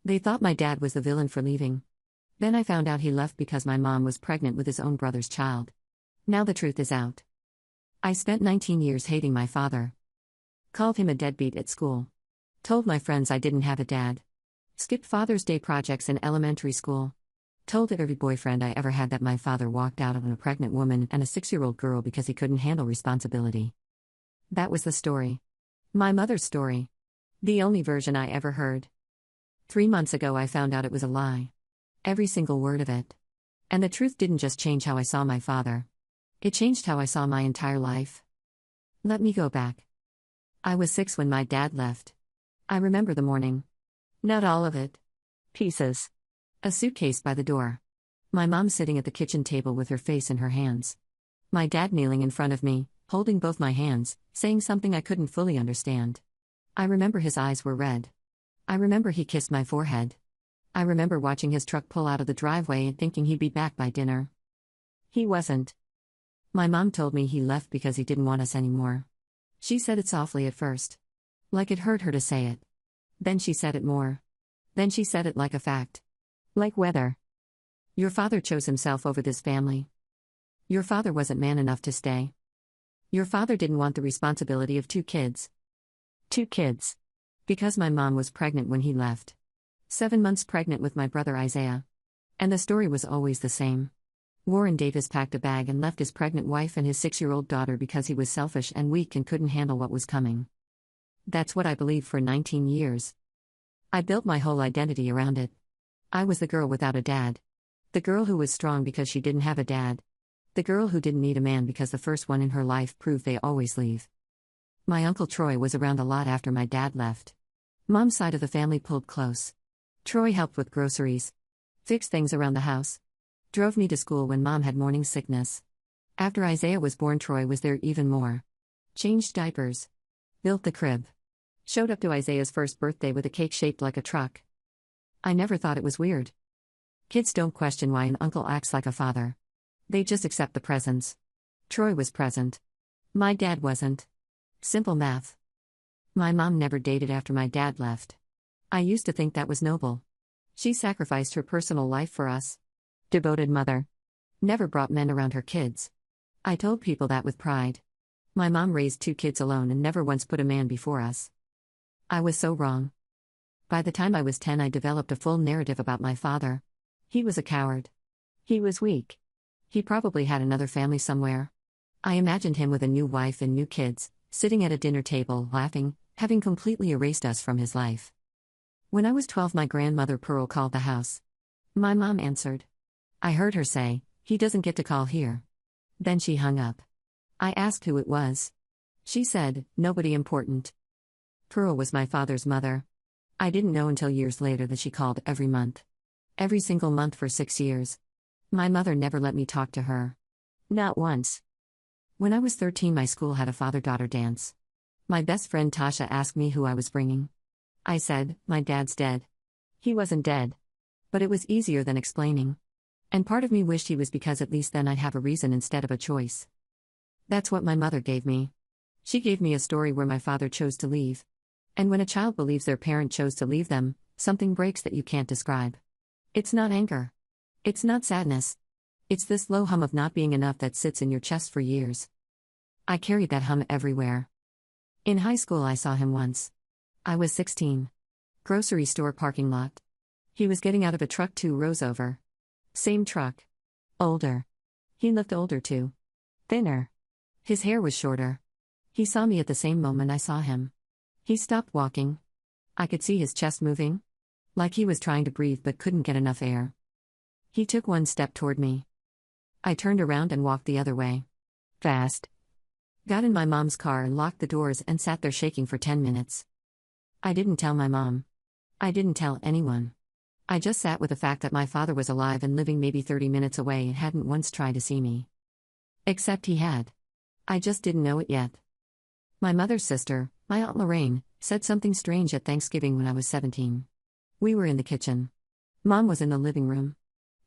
They thought my dad was the villain for leaving. Then I found out he left because my mom was pregnant with his own brother's child. Now the truth is out. I spent 19 years hating my father. Called him a deadbeat at school. Told my friends I didn't have a dad. Skipped Father's Day projects in elementary school. Told every boyfriend I ever had that my father walked out on a pregnant woman and a 6-year-old girl because he couldn't handle responsibility. That was the story. My mother's story. The only version I ever heard. 3 months ago I found out it was a lie. Every single word of it. And the truth didn't just change how I saw my father. It changed how I saw my entire life. Let me go back. I was 6 when my dad left. I remember the morning. Not all of it. Pieces. A suitcase by the door. My mom sitting at the kitchen table with her face in her hands. My dad kneeling in front of me, holding both my hands, saying something I couldn't fully understand. I remember his eyes were red. I remember he kissed my forehead. I remember watching his truck pull out of the driveway and thinking he'd be back by dinner. He wasn't. My mom told me he left because he didn't want us anymore. She said it softly at first. Like it hurt her to say it. Then she said it more. Then she said it like a fact. Like weather. Your father chose himself over this family. Your father wasn't man enough to stay. Your father didn't want the responsibility of 2 kids. 2 kids. Because my mom was pregnant when he left. 7 months pregnant with my brother Isaiah. And the story was always the same. Warren Davis packed a bag and left his pregnant wife and his 6-year-old daughter because he was selfish and weak and couldn't handle what was coming. That's what I believed for 19 years. I built my whole identity around it. I was the girl without a dad. The girl who was strong because she didn't have a dad. The girl who didn't need a man because the first one in her life proved they always leave. My Uncle Troy was around a lot after my dad left. Mom's side of the family pulled close. Troy helped with groceries. Fixed things around the house. Drove me to school when Mom had morning sickness. After Isaiah was born, Troy was there even more. Changed diapers. Built the crib. Showed up to Isaiah's first birthday with a cake shaped like a truck. I never thought it was weird. Kids don't question why an uncle acts like a father. They just accept the presence. Troy was present. My dad wasn't. Simple math. My mom never dated after my dad left. I used to think that was noble. She sacrificed her personal life for us. Devoted mother. Never brought men around her kids. I told people that with pride. My mom raised 2 kids alone and never once put a man before us. I was so wrong. By the time I was 10, I developed a full narrative about my father. He was a coward. He was weak. He probably had another family somewhere. I imagined him with a new wife and new kids, sitting at a dinner table, laughing, having completely erased us from his life. When I was 12, my grandmother Pearl called the house. My mom answered. I heard her say, "He doesn't get to call here." Then she hung up. I asked who it was. She said, "Nobody important." Pearl was my father's mother. I didn't know until years later that she called every month. Every single month for 6 years. My mother never let me talk to her. Not once. When I was 13, my school had a father-daughter dance. My best friend Tasha asked me who I was bringing. I said, "My dad's dead." He wasn't dead. But it was easier than explaining. And part of me wished he was because at least then I'd have a reason instead of a choice. That's what my mother gave me. She gave me a story where my father chose to leave. And when a child believes their parent chose to leave them, something breaks that you can't describe. It's not anger. It's not sadness. It's this low hum of not being enough that sits in your chest for years. I carried that hum everywhere. In high school, I saw him once. I was 16. Grocery store parking lot. He was getting out of a truck 2 rows over. Same truck. Older. He looked older too. Thinner. His hair was shorter. He saw me at the same moment I saw him. He stopped walking. I could see his chest moving. Like he was trying to breathe but couldn't get enough air. He took 1 step toward me. I turned around and walked the other way. Fast. Got in my mom's car and locked the doors and sat there shaking for 10 minutes. I didn't tell my mom. I didn't tell anyone. I just sat with the fact that my father was alive and living maybe 30 minutes away and hadn't once tried to see me. Except he had. I just didn't know it yet. My mother's sister, my Aunt Lorraine, said something strange at Thanksgiving when I was 17. We were in the kitchen. Mom was in the living room.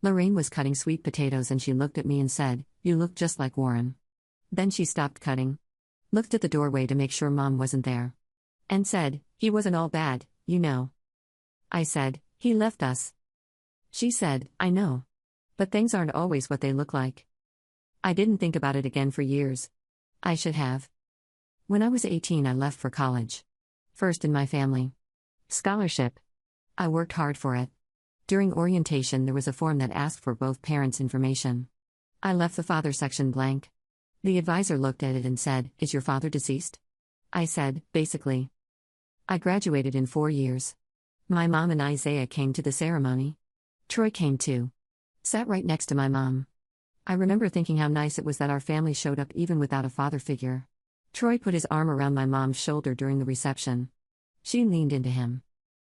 Lorraine was cutting sweet potatoes and she looked at me and said, "You look just like Warren." Then she stopped cutting. Looked at the doorway to make sure Mom wasn't there. And said, "He wasn't all bad, you know." I said, He left us. She said, I know. But things aren't always what they look like. I didn't think about it again for years. I should have. When I was 18, I left for college. First in my family. Scholarship. I worked hard for it. During orientation, there was a form that asked for both parents' information. I left the father section blank. The advisor looked at it and said, Is your father deceased? I said, basically. I graduated in 4 years. My mom and Isaiah came to the ceremony. Troy came too. Sat right next to my mom. I remember thinking how nice it was that our family showed up even without a father figure. Troy put his arm around my mom's shoulder during the reception. She leaned into him.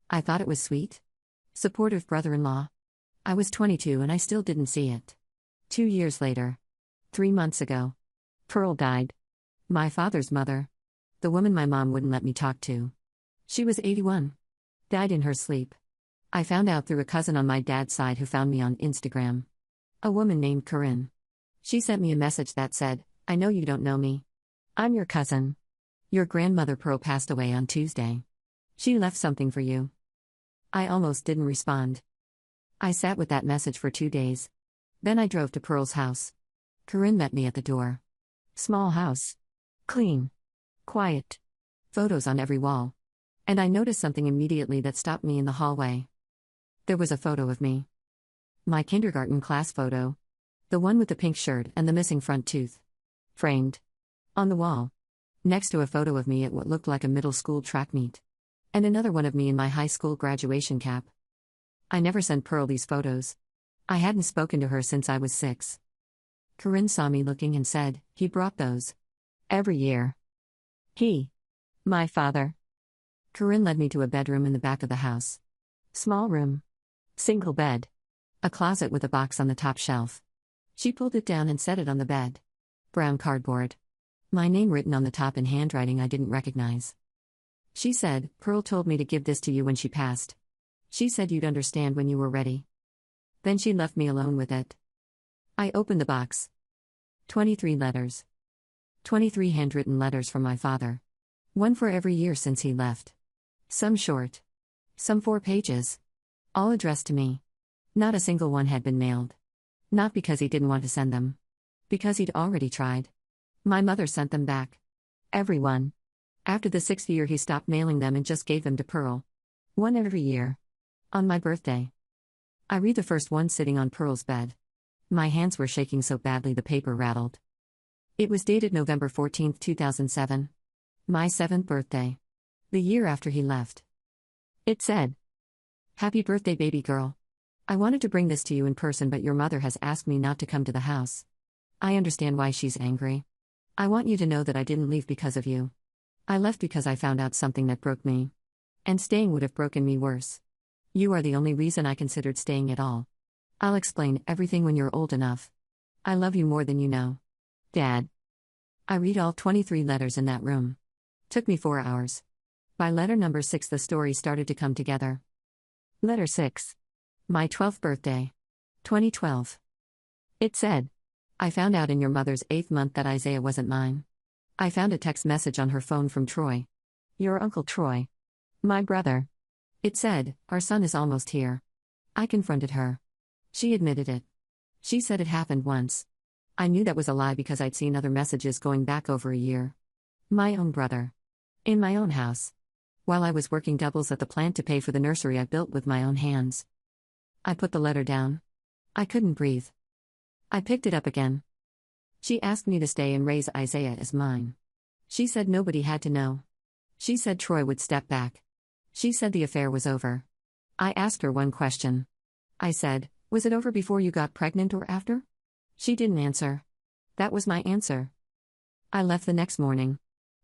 I thought it was sweet. Supportive brother-in-law. I was 22 and I still didn't see it. 2 years later. 3 months ago. Pearl died. My father's mother. The woman my mom wouldn't let me talk to. She was 81. Died in her sleep. I found out through a cousin on my dad's side who found me on Instagram. A woman named Corinne. She sent me a message that said, I know you don't know me. I'm your cousin. Your grandmother Pearl passed away on Tuesday. She left something for you. I almost didn't respond. I sat with that message for 2 days. Then I drove to Pearl's house. Corinne met me at the door. Small house. Clean. Quiet. Photos on every wall. And I noticed something immediately that stopped me in the hallway. There was a photo of me. My kindergarten class photo. The one with the pink shirt and the missing front tooth. Framed. On the wall. Next to a photo of me at what looked like a middle school track meet. And another one of me in my high school graduation cap. I never sent Pearl these photos. I hadn't spoken to her since I was 6. Corinne saw me looking and said, He brought those. Every year. He. My father. Corinne led me to a bedroom in the back of the house. Small room. Single bed. A closet with a box on the top shelf. She pulled it down and set it on the bed. Brown cardboard. My name written on the top in handwriting I didn't recognize. She said, Pearl told me to give this to you when she passed. She said you'd understand when you were ready. Then she left me alone with it. I opened the box. 23 letters. 23 handwritten letters from my father. One for every year since he left. Some short. Some 4 pages. All addressed to me. Not a single one had been mailed. Not because he didn't want to send them. Because he'd already tried. My mother sent them back. Every one. After the 6th year he stopped mailing them and just gave them to Pearl. One every year. On my birthday. I read the first one sitting on Pearl's bed. My hands were shaking so badly the paper rattled. It was dated November 14, 2007. My 7th birthday. The year after he left. It said, Happy birthday, baby girl. I wanted to bring this to you in person, but your mother has asked me not to come to the house. I understand why she's angry. I want you to know that I didn't leave because of you. I left because I found out something that broke me. And staying would have broken me worse. You are the only reason I considered staying at all. I'll explain everything when you're old enough. I love you more than you know. Dad. I read all 23 letters in that room. Took me 4 hours. By letter number 6 the story started to come together. Letter 6. My 12th birthday. 2012. It said, I found out in your mother's 8th month that Isaiah wasn't mine. I found a text message on her phone from Troy. Your Uncle Troy. My brother. It said, Our son is almost here. I confronted her. She admitted it. She said it happened once. I knew that was a lie because I'd seen other messages going back over a year. My own brother. In my own house. While I was working doubles at the plant to pay for the nursery I built with my own hands. I put the letter down. I couldn't breathe. I picked it up again. She asked me to stay and raise Isaiah as mine. She said nobody had to know. She said Troy would step back. She said the affair was over. I asked her one question. I said, Was it over before you got pregnant or after? She didn't answer. That was my answer. I left the next morning.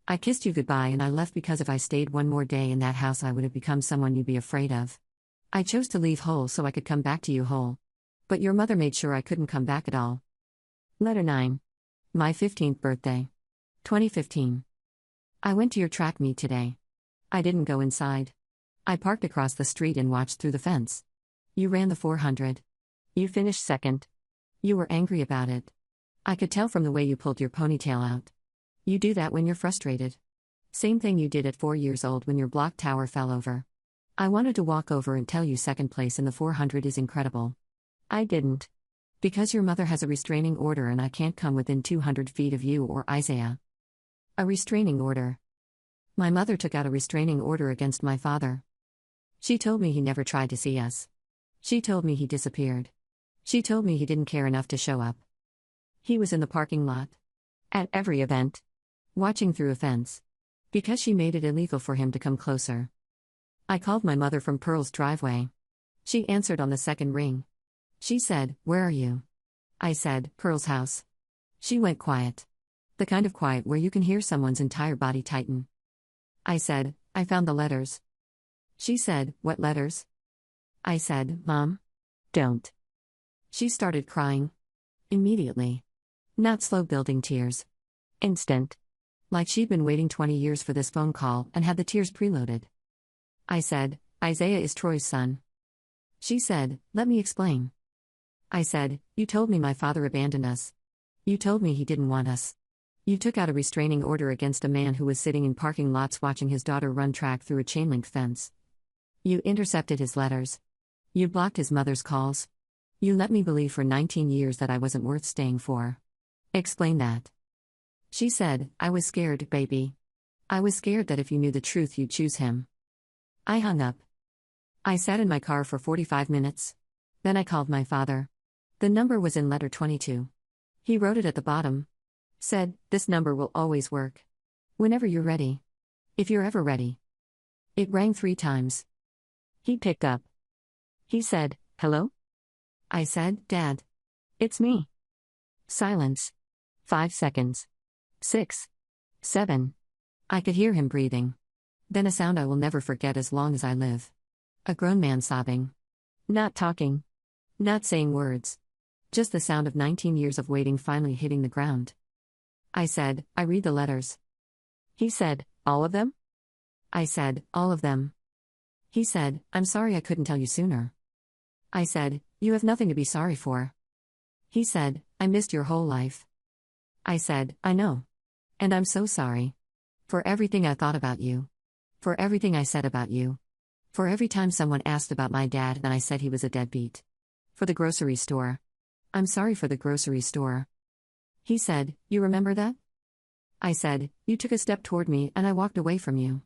I kissed you goodbye and I left because if I stayed one more day in that house I would have become someone you'd be afraid of. I chose to leave whole so I could come back to you whole. But your mother made sure I couldn't come back at all. Letter 9. My 15th birthday. 2015. I went to your track meet today. I didn't go inside. I parked across the street and watched through the fence. You ran the 400. You finished second. You were angry about it. I could tell from the way you pulled your ponytail out. You do that when you're frustrated. Same thing you did at 4 years old when your block tower fell over. I wanted to walk over and tell you second place in the 400 is incredible. I didn't. Because your mother has a restraining order and I can't come within 200 feet of you or Isaiah. A restraining order. My mother took out a restraining order against my father. She told me he never tried to see us. She told me he disappeared. She told me he didn't care enough to show up. He was in the parking lot. At every event. Watching through a fence. Because she made it illegal for him to come closer. I called my mother from Pearl's driveway. She answered on the second ring. She said, "Where are you?" I said, "Pearl's house." She went quiet. The kind of quiet where you can hear someone's entire body tighten. I said, "I found the letters." She said, "What letters?" I said, "Mom. Don't." She started crying. Immediately. Not slow building tears. Instant. Like she'd been waiting 20 years for this phone call and had the tears preloaded. I said, "Isaiah is Troy's son." She said, "Let me explain." I said, "You told me my father abandoned us. You told me he didn't want us. You took out a restraining order against a man who was sitting in parking lots watching his daughter run track through a chain-link fence. You intercepted his letters. You blocked his mother's calls. You let me believe for 19 years that I wasn't worth staying for. Explain that." She said, "I was scared, baby. I was scared that if you knew the truth you'd choose him." I hung up. I sat in my car for 45 minutes. Then I called my father. The number was in letter 22. He wrote it at the bottom. Said, "This number will always work. Whenever you're ready. If you're ever ready." It rang 3 times. He picked up. He said, "Hello?" I said, "Dad. It's me." Silence. 5 seconds. 6. 7. I could hear him breathing. Then a sound I will never forget as long as I live. A grown man sobbing. Not talking. Not saying words. Just the sound of 19 years of waiting finally hitting the ground. I said, "I read the letters." He said, "All of them?" I said, "All of them." He said, "I'm sorry I couldn't tell you sooner." I said, "You have nothing to be sorry for." He said, "I missed your whole life." I said, "I know. And I'm so sorry. For everything I thought about you. For everything I said about you. For every time someone asked about my dad and I said he was a deadbeat. For the grocery store. I'm sorry for the grocery store." He said, "You remember that?" I said, "You took a step toward me and I walked away from you.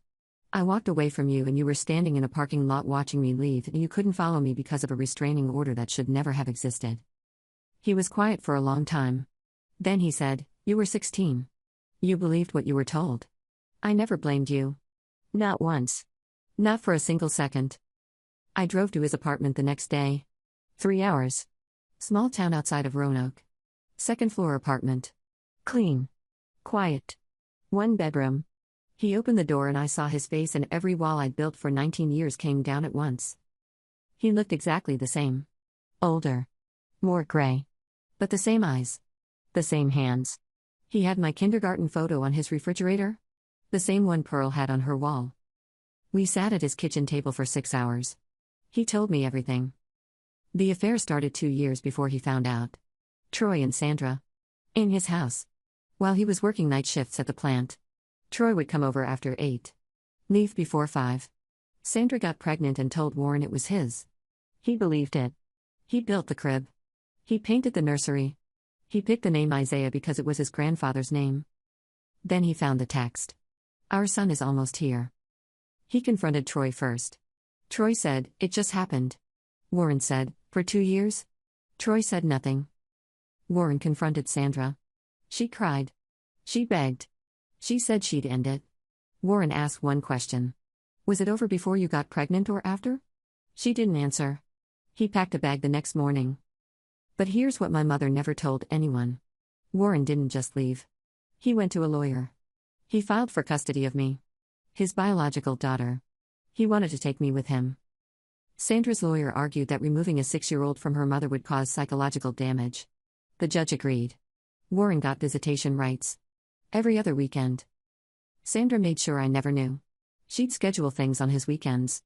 I walked away from you and you were standing in a parking lot watching me leave and you couldn't follow me because of a restraining order that should never have existed." He was quiet for a long time. Then he said, "You were 16. You believed what you were told. I never blamed you. Not once. Not for a single second." I drove to his apartment the next day. 3 hours. Small town outside of Roanoke. 2nd floor apartment. Clean. Quiet. 1 bedroom. He opened the door and I saw his face and every wall I'd built for 19 years came down at once. He looked exactly the same. Older. More gray. But the same eyes. The same hands. He had my kindergarten photo on his refrigerator. The same one Pearl had on her wall. We sat at his kitchen table for 6 hours. He told me everything. The affair started 2 years before he found out. Troy and Sandra. In his house. While he was working night shifts at the plant. Troy would come over after 8. Leave before 5. Sandra got pregnant and told Warren it was his. He believed it. He built the crib. He painted the nursery. He picked the name Isaiah because it was his grandfather's name. Then he found the text. "Our son is almost here." He confronted Troy first. Troy said, "It just happened." Warren said, "For 2 years?" Troy said nothing. Warren confronted Sandra. She cried. She begged. She said she'd end it. Warren asked one question. "Was it over before you got pregnant or after?" She didn't answer. He packed a bag the next morning. But here's what my mother never told anyone. Warren didn't just leave. He went to a lawyer. He filed for custody of me. His biological daughter. He wanted to take me with him. Sandra's lawyer argued that removing a 6-year-old from her mother would cause psychological damage. The judge agreed. Warren got visitation rights. Every other weekend. Sandra made sure I never knew. She'd schedule things on his weekends.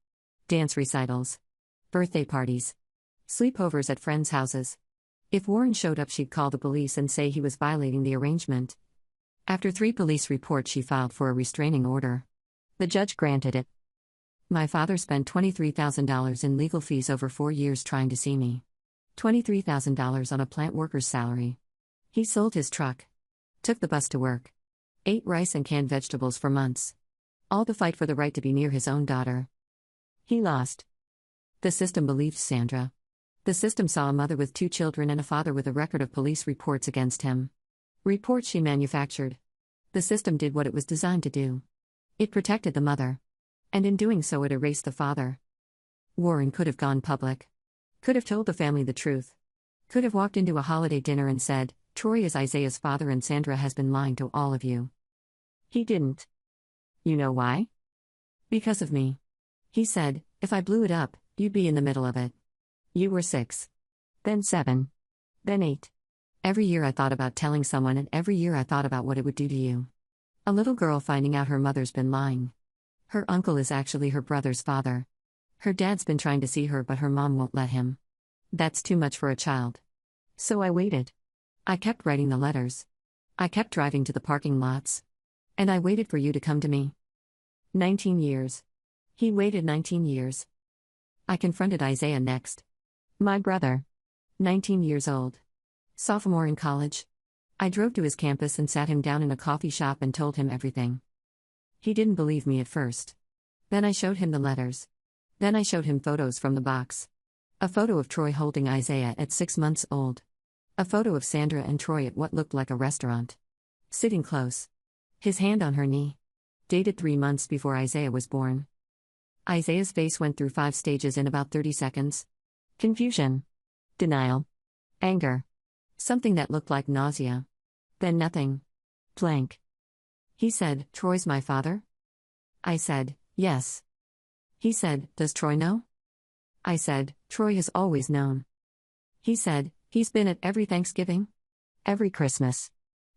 Dance recitals. Birthday parties. Sleepovers at friends' houses. If Warren showed up, she'd call the police and say he was violating the arrangement. After 3 police reports, she filed for a restraining order. The judge granted it. My father spent $23,000 in legal fees over 4 years trying to see me. $23,000 on a plant worker's salary. He sold his truck. Took the bus to work. Ate rice and canned vegetables for months. All to fight for the right to be near his own daughter. He lost. The system believed Sandra. The system saw a mother with 2 children and a father with a record of police reports against him. Reports she manufactured. The system did what it was designed to do. It protected the mother. And in doing so, it erased the father. Warren could have gone public. Could have told the family the truth. Could have walked into a holiday dinner and said, "Troy is Isaiah's father and Sandra has been lying to all of you." He didn't. You know why? Because of me. He said, if I blew it up, you'd be in the middle of it. You were 6. Then 7. Then 8. Every year I thought about telling someone, and every year I thought about what it would do to you. A little girl finding out her mother's been lying. Her uncle is actually her brother's father. Her dad's been trying to see her, but her mom won't let him. That's too much for a child. So I waited. I kept writing the letters. I kept driving to the parking lots. And I waited for you to come to me. 19 years. He waited 19 years. I confronted Isaiah next. My brother. 19 years old. Sophomore in college. I drove to his campus and sat him down in a coffee shop and told him everything. He didn't believe me at first. Then I showed him the letters. Then I showed him photos from the box. A photo of Troy holding Isaiah at 6 months old. A photo of Sandra and Troy at what looked like a restaurant. Sitting close. His hand on her knee. Dated 3 months before Isaiah was born. Isaiah's face went through 5 stages in about 30 seconds. Confusion. Denial. Anger. Something that looked like nausea. Then nothing. Blank. He said, "Troy's my father?" I said, "Yes." He said, "Does Troy know?" I said, "Troy has always known." He said, "He's been at every Thanksgiving? Every Christmas.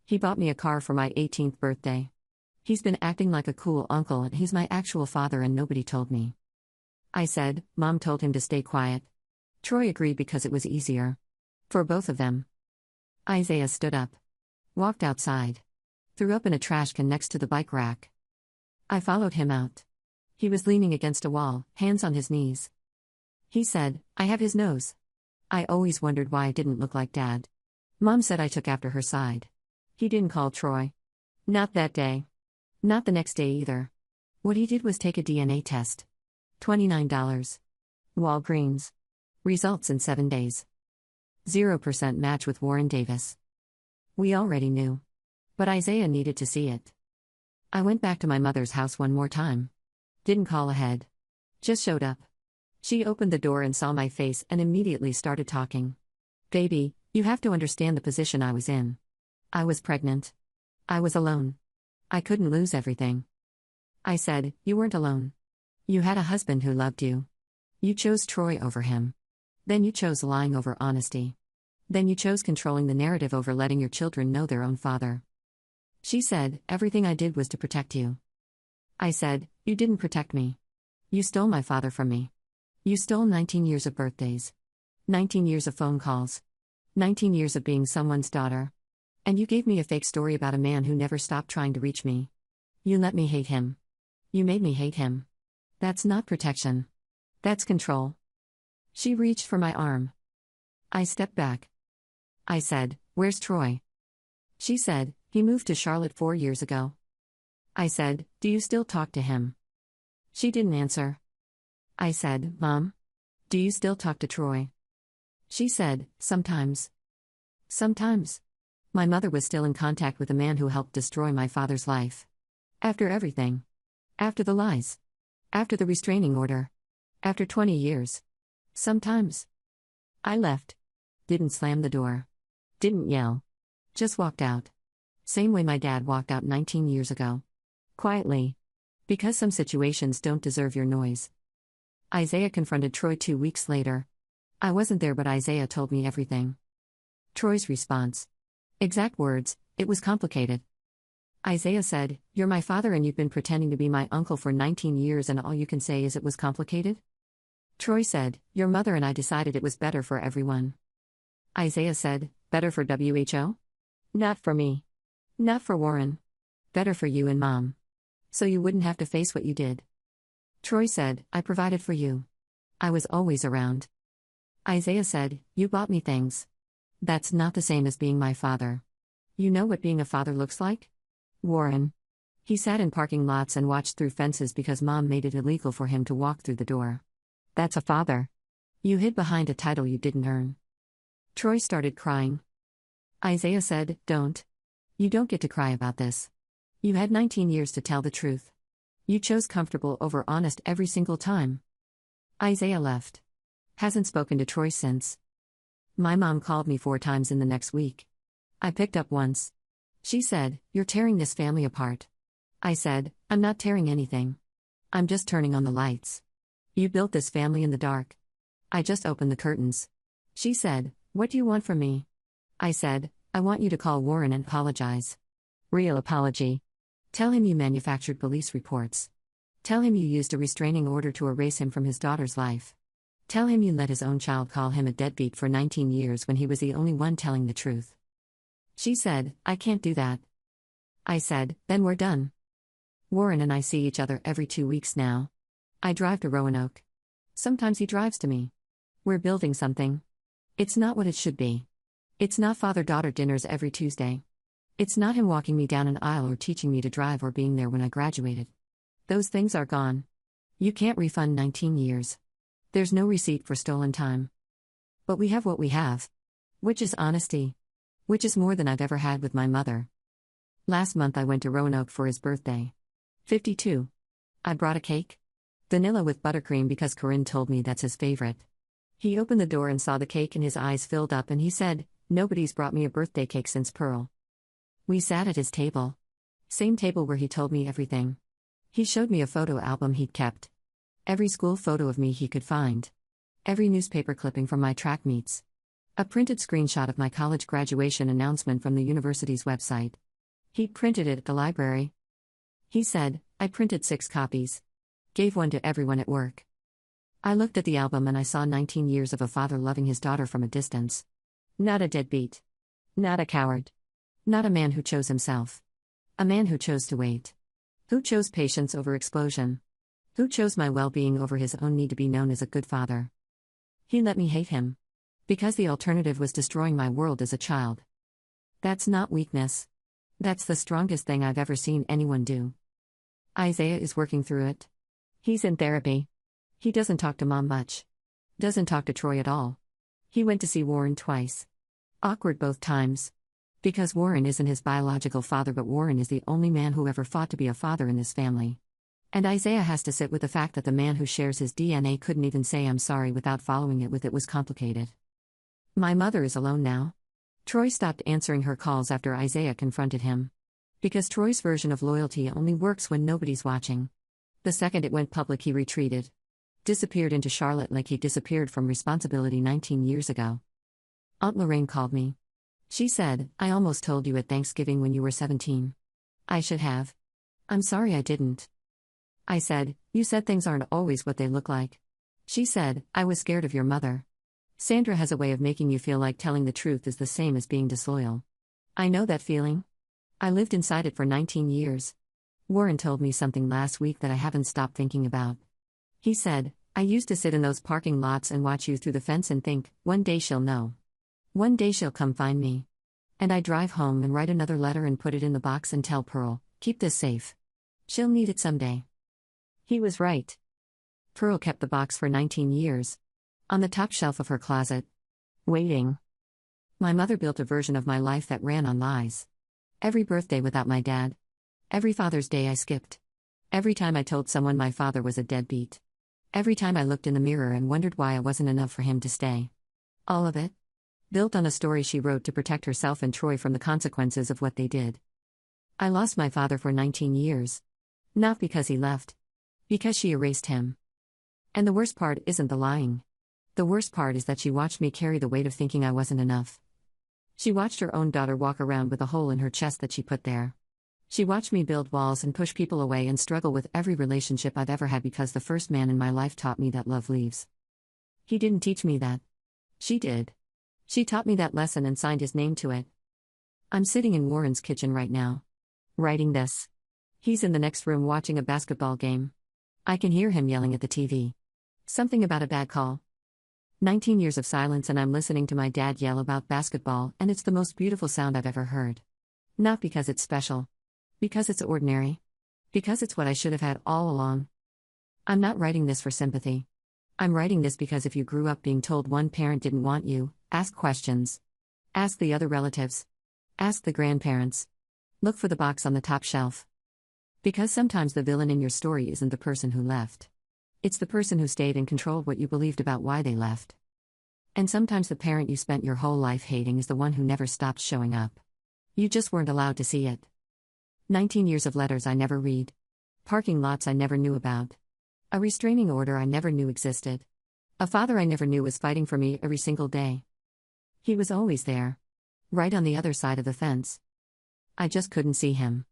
He bought me a car for my 18th birthday. He's been acting like a cool uncle, and he's my actual father and nobody told me." I said, "Mom told him to stay quiet." Troy agreed because it was easier. For both of them. Isaiah stood up. Walked outside. Threw up in a trash can next to the bike rack. I followed him out. He was leaning against a wall, hands on his knees. He said, "I have his nose. I always wondered why I didn't look like Dad." Mom said I took after her side. He didn't call Troy. Not that day. Not the next day either. What he did was take a DNA test. $29. Walgreens. Results in 7 days. 0% match with Warren Davis. We already knew. But Isaiah needed to see it. I went back to my mother's house one more time. Didn't call ahead. Just showed up. She opened the door and saw my face and immediately started talking. "Baby, you have to understand the position I was in. I was pregnant. I was alone. I couldn't lose everything." I said, "You weren't alone. You had a husband who loved you. You chose Troy over him. Then you chose lying over honesty. Then you chose controlling the narrative over letting your children know their own father." She said, "Everything I did was to protect you." I said, "You didn't protect me. You stole my father from me. You stole 19 years of birthdays. 19 years of phone calls. 19 years of being someone's daughter. And you gave me a fake story about a man who never stopped trying to reach me. You let me hate him. You made me hate him. That's not protection. That's control." She reached for my arm. I stepped back. I said, "Where's Troy?" She said, "He moved to Charlotte 4 years ago." I said, "Do you still talk to him?" She didn't answer. I said, "Mom? Do you still talk to Troy?" She said, "Sometimes." Sometimes. My mother was still in contact with the man who helped destroy my father's life. After everything. After the lies. After the restraining order. After 20 years. Sometimes. I left. Didn't slam the door. Didn't yell. Just walked out. Same way my dad walked out 19 years ago. Quietly. Because some situations don't deserve your noise. Isaiah confronted Troy 2 weeks later. I wasn't there, but Isaiah told me everything. Troy's response. Exact words, "It was complicated." Isaiah said, "You're my father and you've been pretending to be my uncle for 19 years and all you can say is it was complicated?" Troy said, "Your mother and I decided it was better for everyone." Isaiah said, "Better for WHO? Not for me. Not for Warren. Better for you and Mom. So you wouldn't have to face what you did." Troy said, I provided for you. I was always around. Isaiah said, You bought me things. That's not the same as being my father. You know what being a father looks like? Warren. He sat in parking lots and watched through fences because mom made it illegal for him to walk through the door. That's a father. You hid behind a title you didn't earn. Troy started crying. Isaiah said, Don't. You don't get to cry about this. You had 19 years to tell the truth. You chose comfortable over honest every single time. Isaiah left. Hasn't spoken to Troy since. My mom called me 4 times in the next week. I picked up once. She said, You're tearing this family apart. I said, I'm not tearing anything. I'm just turning on the lights. You built this family in the dark. I just opened the curtains. She said, What do you want from me? I said, I want you to call Warren and apologize. Real apology. Tell him you manufactured police reports. Tell him you used a restraining order to erase him from his daughter's life. Tell him you let his own child call him a deadbeat for 19 years when he was the only one telling the truth. She said, I can't do that. I said, Then we're done. Warren and I see each other every 2 weeks now. I drive to Roanoke. Sometimes he drives to me. We're building something. It's not what it should be. It's not father-daughter dinners every Tuesday. It's not him walking me down an aisle or teaching me to drive or being there when I graduated. Those things are gone. You can't refund 19 years. There's no receipt for stolen time. But we have what we have. Which is honesty. Which is more than I've ever had with my mother. Last month I went to Roanoke for his birthday. 52. I brought a cake. Vanilla with buttercream because Corinne told me that's his favorite. He opened the door and saw the cake and his eyes filled up and he said, Nobody's brought me a birthday cake since Pearl. We sat at his table. Same table where he told me everything. He showed me a photo album he'd kept. Every school photo of me he could find. Every newspaper clipping from my track meets. A printed screenshot of my college graduation announcement from the university's website. He'd printed it at the library. He said, I printed 6 copies. Gave one to everyone at work. I looked at the album and I saw 19 years of a father loving his daughter from a distance. Not a deadbeat. Not a coward. Not a man who chose himself. A man who chose to wait. Who chose patience over explosion. Who chose my well-being over his own need to be known as a good father. He let me hate him. Because the alternative was destroying my world as a child. That's not weakness. That's the strongest thing I've ever seen anyone do. Isaiah is working through it. He's in therapy. He doesn't talk to mom much. Doesn't talk to Troy at all. He went to see Warren twice. Awkward both times. Because Warren isn't his biological father, but Warren is the only man who ever fought to be a father in this family. And Isaiah has to sit with the fact that the man who shares his DNA couldn't even say I'm sorry without following it with it was complicated. My mother is alone now. Troy stopped answering her calls after Isaiah confronted him. Because Troy's version of loyalty only works when nobody's watching. The second it went public, he retreated. Disappeared into Charlotte like he disappeared from responsibility 19 years ago. Aunt Lorraine called me. She said, I almost told you at Thanksgiving when you were 17. I should have. I'm sorry I didn't. I said, You said things aren't always what they look like. She said, I was scared of your mother. Sandra has a way of making you feel like telling the truth is the same as being disloyal. I know that feeling. I lived inside it for 19 years. Warren told me something last week that I haven't stopped thinking about. He said, I used to sit in those parking lots and watch you through the fence and think, one day she'll know. One day she'll come find me. And I drive home and write another letter and put it in the box and tell Pearl, keep this safe. She'll need it someday. He was right. Pearl kept the box for 19 years. On the top shelf of her closet. Waiting. My mother built a version of my life that ran on lies. Every birthday without my dad. Every Father's Day I skipped. Every time I told someone my father was a deadbeat. Every time I looked in the mirror and wondered why I wasn't enough for him to stay. All of it. Built on a story she wrote to protect herself and Troy from the consequences of what they did. I lost my father for 19 years. Not because he left. Because she erased him. And the worst part isn't the lying. The worst part is that she watched me carry the weight of thinking I wasn't enough. She watched her own daughter walk around with a hole in her chest that she put there. She watched me build walls and push people away and struggle with every relationship I've ever had because the first man in my life taught me that love leaves. He didn't teach me that. She did. She taught me that lesson and signed his name to it. I'm sitting in Warren's kitchen right now. Writing this. He's in the next room watching a basketball game. I can hear him yelling at the TV. Something about a bad call. 19 years of silence, and I'm listening to my dad yell about basketball, and it's the most beautiful sound I've ever heard. Not because it's special. Because it's ordinary. Because it's what I should have had all along. I'm not writing this for sympathy. I'm writing this because if you grew up being told one parent didn't want you, ask questions. Ask the other relatives. Ask the grandparents. Look for the box on the top shelf. Because sometimes the villain in your story isn't the person who left. It's the person who stayed and controlled what you believed about why they left. And sometimes the parent you spent your whole life hating is the one who never stopped showing up. You just weren't allowed to see it. 19 years of letters I never read. Parking lots I never knew about. A restraining order I never knew existed. A father I never knew was fighting for me every single day. He was always there. Right on the other side of the fence. I just couldn't see him.